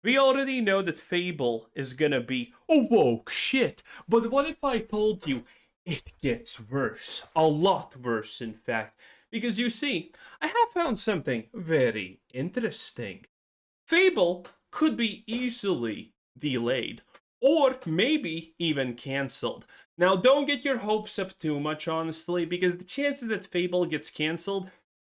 We already know that Fable is gonna be oh woke shit, but what if I told you it gets worse? A lot worse, in fact. Because you see, I have found something very interesting. Fable could be easily delayed, or maybe even cancelled. Now, don't get your hopes up too much, honestly, because the chances that Fable gets cancelled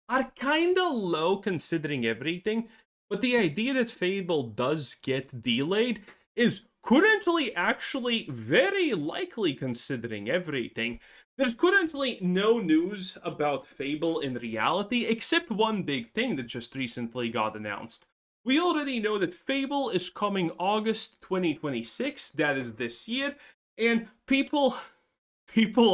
are kinda low considering everything, but the idea that Fable does get delayed is currently actually very likely considering everything. There's currently no news about Fable in reality, except one big thing that just recently got announced. We already know that Fable is coming August 2026, that is this year, and people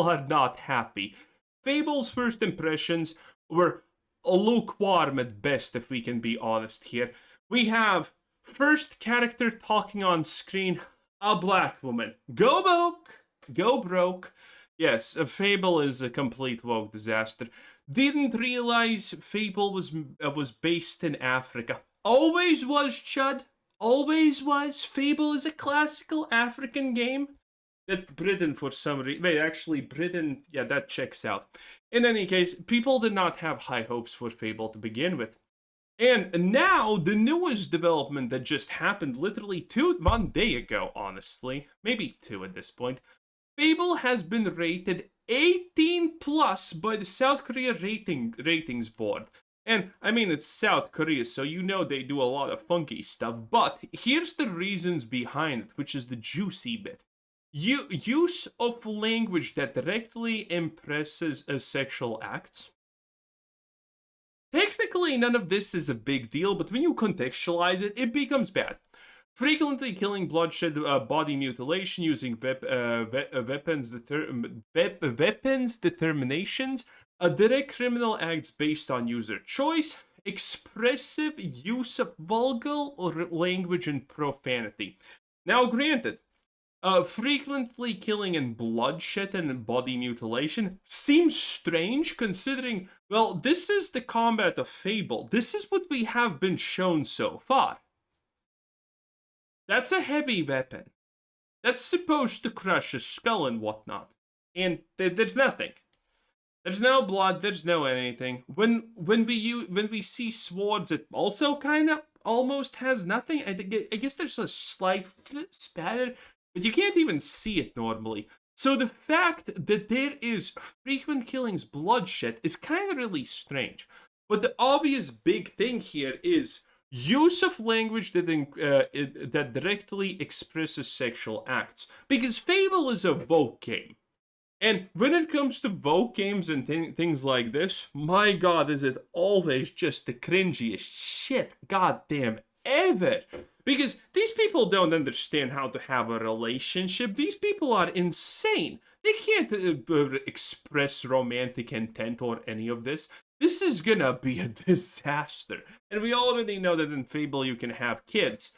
are not happy. Fable's first impressions were lukewarm at best, if we can be honest here. We have first character talking on screen, a black woman. Go broke! Go broke! Yes, a Fable is a complete woke disaster. Didn't realize Fable was based in Africa. Always was, Chud. Always was. Fable is a classical African game that Britain for some reason. Wait, actually, Britain. Yeah, that checks out. In any case, people did not have high hopes for Fable to begin with. And now, the newest development that just happened literally 1 day ago, honestly, maybe two at this point, Fable has been rated 18 plus by the South Korea ratings board. And I mean, it's South Korea, so you know they do a lot of funky stuff. But here's the reasons behind it, which is the juicy bit. Use of language that directly impresses sexual acts. Technically, none of this is a big deal, but when you contextualize it, it becomes bad. Frequently killing, bloodshed, body mutilation using weapons determinations, direct criminal acts based on user choice, expressive use of vulgar language and profanity. Now, granted, frequently killing and bloodshed and body mutilation seems strange considering, well, this is the combat of Fable. This is what we have been shown so far. That's a heavy weapon. That's supposed to crush a skull and whatnot. And there's nothing. There's no blood. There's no anything. When we see swords, it also kind of almost has nothing. I guess there's a slight spatter, but you can't even see it normally. So the fact that there is frequent killings, bloodshed, is kind of really strange. But the obvious big thing here is use of language that directly expresses sexual acts. Because Fable is a woke game. And when it comes to woke games and things like this, my god, is it always just the cringiest shit goddamn ever. Because these people don't understand how to have a relationship. These people are insane. They can't express romantic intent or any of this. This is gonna be a disaster. And we already know that in Fable you can have kids.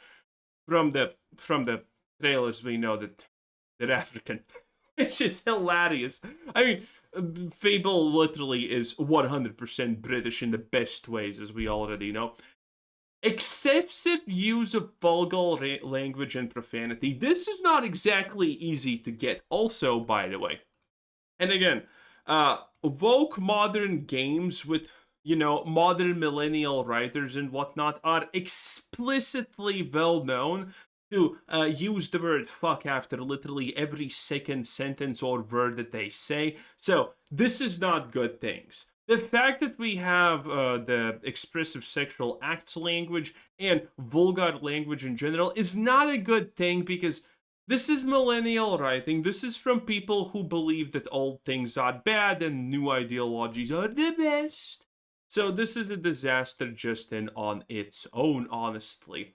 From the trailers we know that they're African. Which is hilarious. I mean, Fable literally is 100% British in the best ways, as we already know. Excessive use of vulgar language and profanity. This is not exactly easy to get, also, by the way. And again, woke modern games with, modern millennial writers and whatnot are explicitly well known to use the word fuck after literally every second sentence or word that they say. So, this is not good things. The fact that we have the expressive sexual acts language and vulgar language in general is not a good thing because this is millennial writing. This is from people who believe that old things are bad and new ideologies are the best. So this is a disaster just on its own, honestly.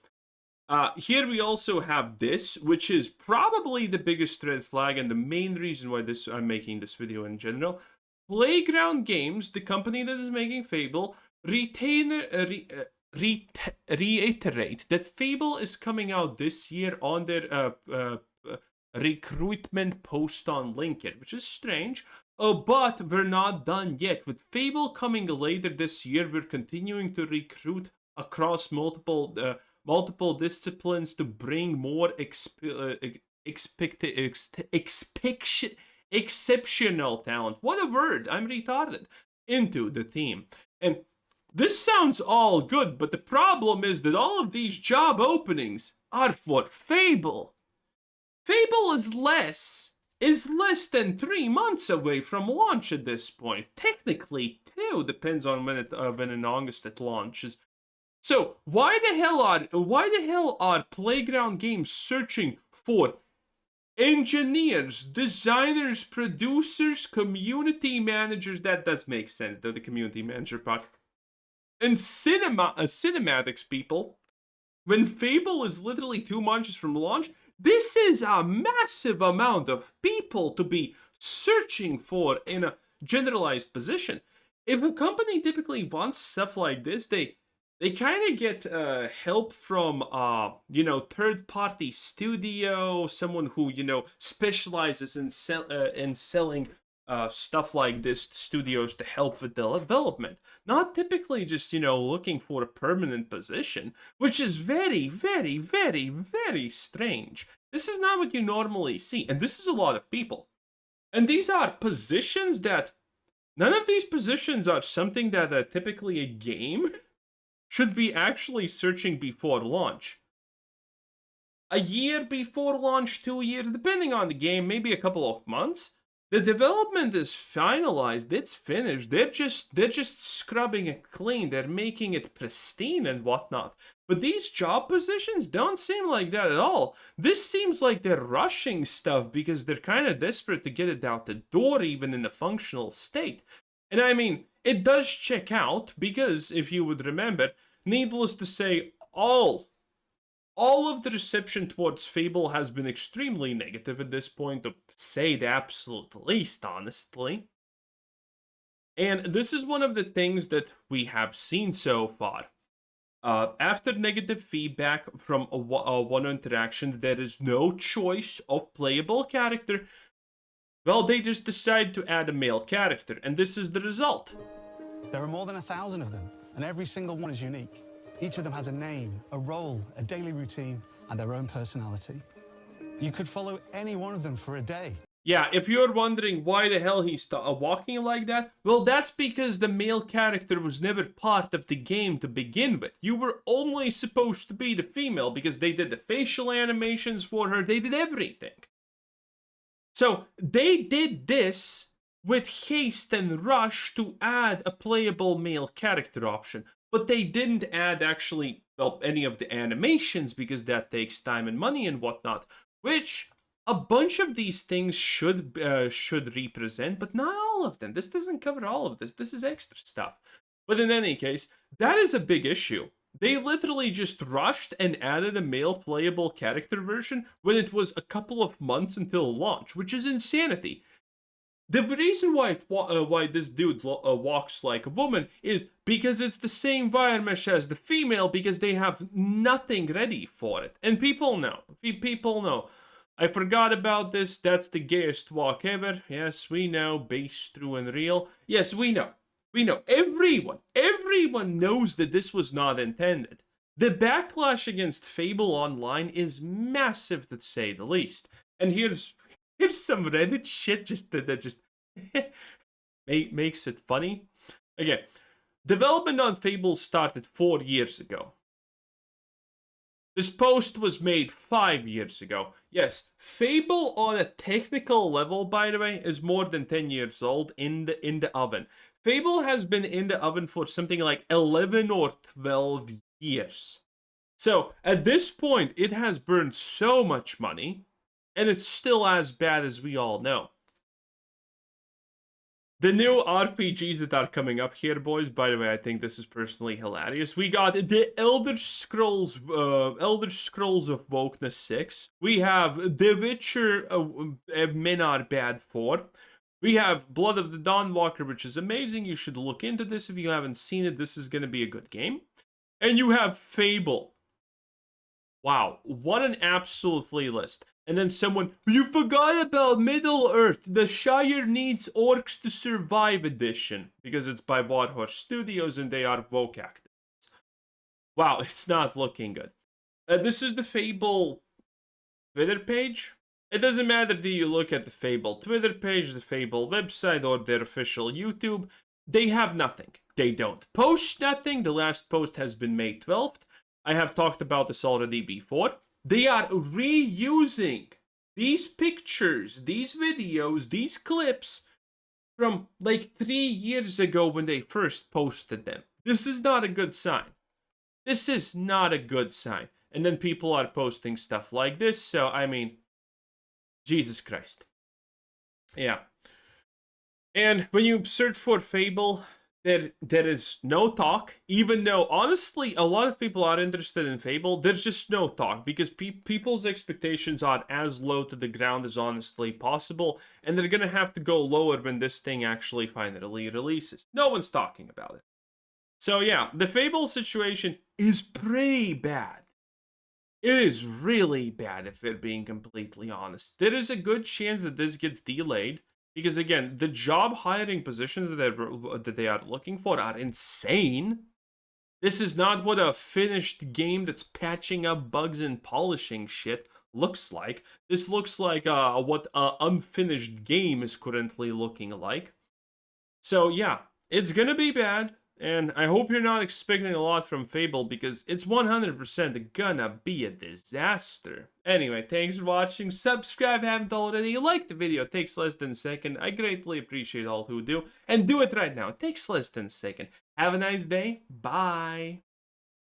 Here we also have this, which is probably the biggest red flag and the main reason why I'm making this video in general. Playground Games, the company that is making Fable, reiterate that Fable is coming out this year on their recruitment post on LinkedIn, which is strange. But we're not done yet. With Fable coming later this year, we're continuing to recruit across multiple multiple disciplines to bring more exceptional talent. What a word! I'm retarded. Into the team. And this sounds all good, but the problem is that all of these job openings are for Fable. Fable is less than 3 months away from launch at this point. Technically, 2 depends on when in August it launches. So why the hell are Playground Games searching for engineers, designers, producers, community managers? That does make sense, though, the community manager part. And cinematics people, when Fable is literally 2 months from launch. This is a massive amount of people to be searching for in a generalized position. If a company typically wants stuff like this, they kind of get help from third-party studio, someone who specializes in selling stuff like this to studios to help with development. Not typically just looking for a permanent position, which is very, very, very, very strange. This is not what you normally see, and this is a lot of people. And these are positions that none of these positions are something that typically a game should be actually searching before launch. A year before launch, 2 years, depending on the game, maybe a couple of months. The development is finalized, it's finished. They're just scrubbing it clean. They're making it pristine and whatnot. But these job positions don't seem like that at all. This seems like they're rushing stuff because they're kind of desperate to get it out the door, even in a functional state. And I mean, it does check out because, if you would remember, needless to say, all of the reception towards Fable has been extremely negative at this point, to say the absolute least, honestly. And this is one of the things that we have seen so far. After negative feedback from one interaction, there is no choice of playable character. Well, they just decide to add a male character, and this is the result. There are more than 1,000 of them, and every single one is unique. Each of them has a name, a role, a daily routine, and their own personality. You could follow any one of them for a day. Yeah, if you're wondering why the hell he's walking like that, well, that's because the male character was never part of the game to begin with. You were only supposed to be the female because they did the facial animations for her, they did everything. So they did this with haste and rush to add a playable male character option. But they didn't add actually, any of the animations because that takes time and money and whatnot, which a bunch of these things should represent, but not all of them. This doesn't cover all of this. This is extra stuff. But in any case, that is a big issue. They literally just rushed and added a male playable character version when it was a couple of months until launch, which is insanity. The reason why this dude walks like a woman is because it's the same wire mesh as the female, because they have nothing ready for it. And people know. People know. I forgot about this. That's the gayest walk ever. Yes, we know. Based, true, and real. Yes, we know. We know. Everyone knows that this was not intended. The backlash against Fable Online is massive, to say the least. And here's some Reddit shit that just makes it funny. Okay, development on Fable started 4 years ago. This post was made 5 years ago. Yes, Fable on a technical level, by the way, is more than 10 years old in the oven. Fable has been in the oven for something like 11 or 12 years. So at this point, it has burned so much money. And it's still as bad as we all know. The new RPGs that are coming up here, boys, by the way, I think this is personally hilarious. We got the Elder Scrolls of Wokeness 6. We have The Witcher Men Are Bad 4. We have Blood of the Dawnwalker, which is amazing. You should look into this if you haven't seen it. This is going to be a good game. And you have Fable. Wow, what an absolutely list. And then someone, you forgot about Middle-earth, the Shire Needs Orcs to Survive edition. Because it's by Warhorse Studios and they are woke activists. Wow, it's not looking good. This is the Fable Twitter page. It doesn't matter that you look at the Fable Twitter page, the Fable website, or their official YouTube. They have nothing. They don't post nothing. The last post has been May 12th. I have talked about this already before. They are reusing these pictures, these videos, these clips from like 3 years ago when they first posted them. This is not a good sign. This is not a good sign. And then people are posting stuff like this, so I mean, Jesus Christ. Yeah. And when you search for Fable, there is no talk, even though, honestly, a lot of people are interested in Fable. There's just no talk, because people's expectations are as low to the ground as honestly possible, and they're gonna have to go lower when this thing actually finally releases. No one's talking about it. So yeah, the Fable situation is pretty bad. It is really bad, if we're being completely honest. There is a good chance that this gets delayed, because again, the job hiring positions that they are looking for are insane. This is not what a finished game that's patching up bugs and polishing shit looks like. This looks like what an unfinished game is currently looking like. So yeah, it's gonna be bad. And I hope you're not expecting a lot from Fable, because it's 100% gonna be a disaster. Anyway, thanks for watching. Subscribe if you haven't already. Like the video. It takes less than a second. I greatly appreciate all who do. And do it right now. It takes less than a second. Have a nice day. Bye.